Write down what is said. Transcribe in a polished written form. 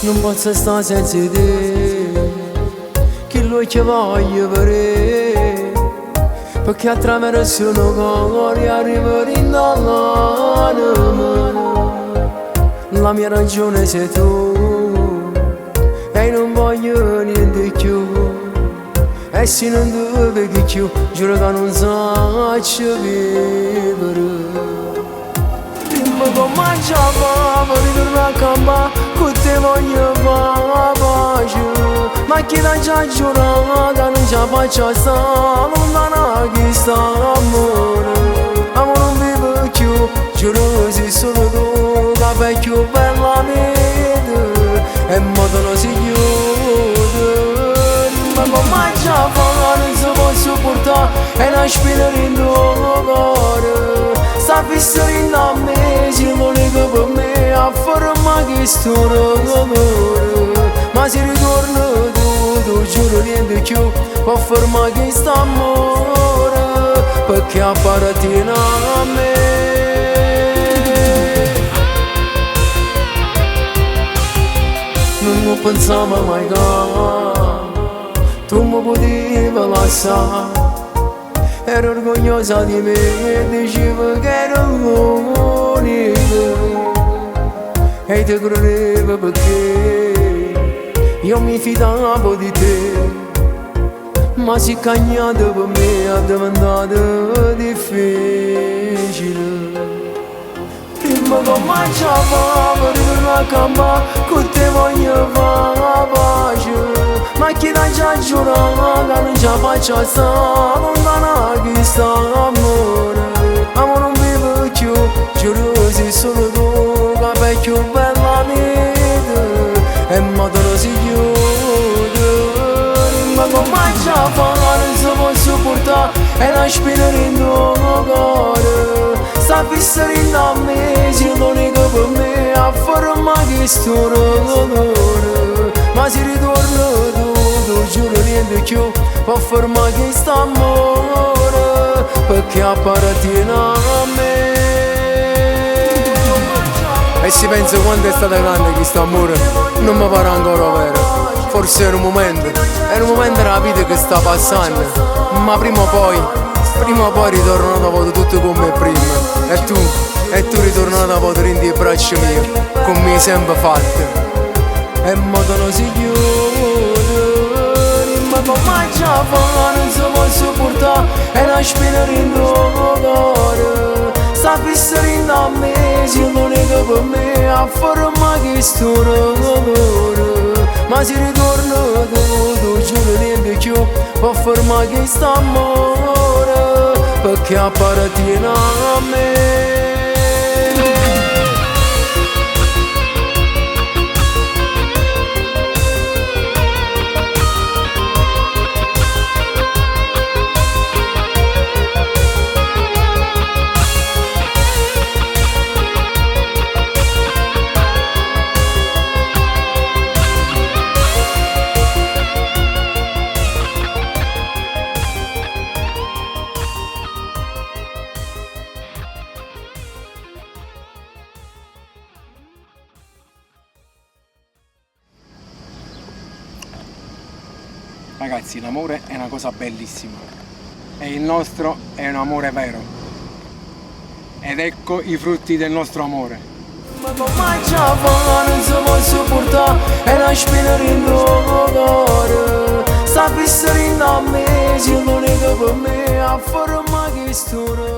non posso stare senza te, quello che voglio vedere, perché attraverso un cuore arrivo in l'anima. La mia ragione sei tu, e non voglio niente più, e se non ti vedi più, giuro che non so vivere. Dimmi come giocavo, ritorno a campo, con te voglio fare pace, ma chi l'ha già giurato non ci faccio stare lontana che sta amore. Amore non vivo più, giuro se solo tu, che vecchio bella vita, e modo non si chiude. Ma come giocavo non si può sopportare, e non spina in tuo cuore. Sta fissando a me, se non è che per me a forma che sto amore. Ma se ritorno tu giuro niente più può formare che sta amore, perché appartiene a me. Non pensavo mai che tu mi potevi lasciare. Ero orgogliosa di me e dicevo che ero l'unica, e ti credevo perché io mi fidavo di te, ma si cagnato per me è diventato difficile. Prima come giocavo, ritorno a campo, con te voglio fare pace, ma chi l'ha già giurato che non ci faccio stare lontana che sta amore. Amore non vivo più, giuro se solo tu, che vecchio bella vita, e modo non si chiude. Ma come giocavo non si può sopportare, e la spina in tuo cuore. Sta fissando a me, se non è che per me a forma che sto amore. Ma se ritorno tu giuro niente più può formare che sta amore, perché appartiene a me. E si pensa quanto è stato grande questo amore, non mi pare ancora vero. Forse era un momento della vita che sta passando, ma prima o poi ritorno da voi tutto come prima. E tu ritorno da voi in le braccia mie, come hai sempre fatto. E modo non si chiude, ma come già fa non si può sopportare, e la spina in tuo cuore. Sta fissando a me, se non è che per me a forma che sto amore. Ma se ritorno tu giuro niente più può formare che sta amore, perché appartiene a me. Ragazzi, l'amore è una cosa bellissima e il nostro è un amore vero, ed ecco i frutti del nostro amore. Ma come già fa non si può sopportare, e la spina in tuo cuore. Sta fissando a me, se non è che per me a forma che sto amore.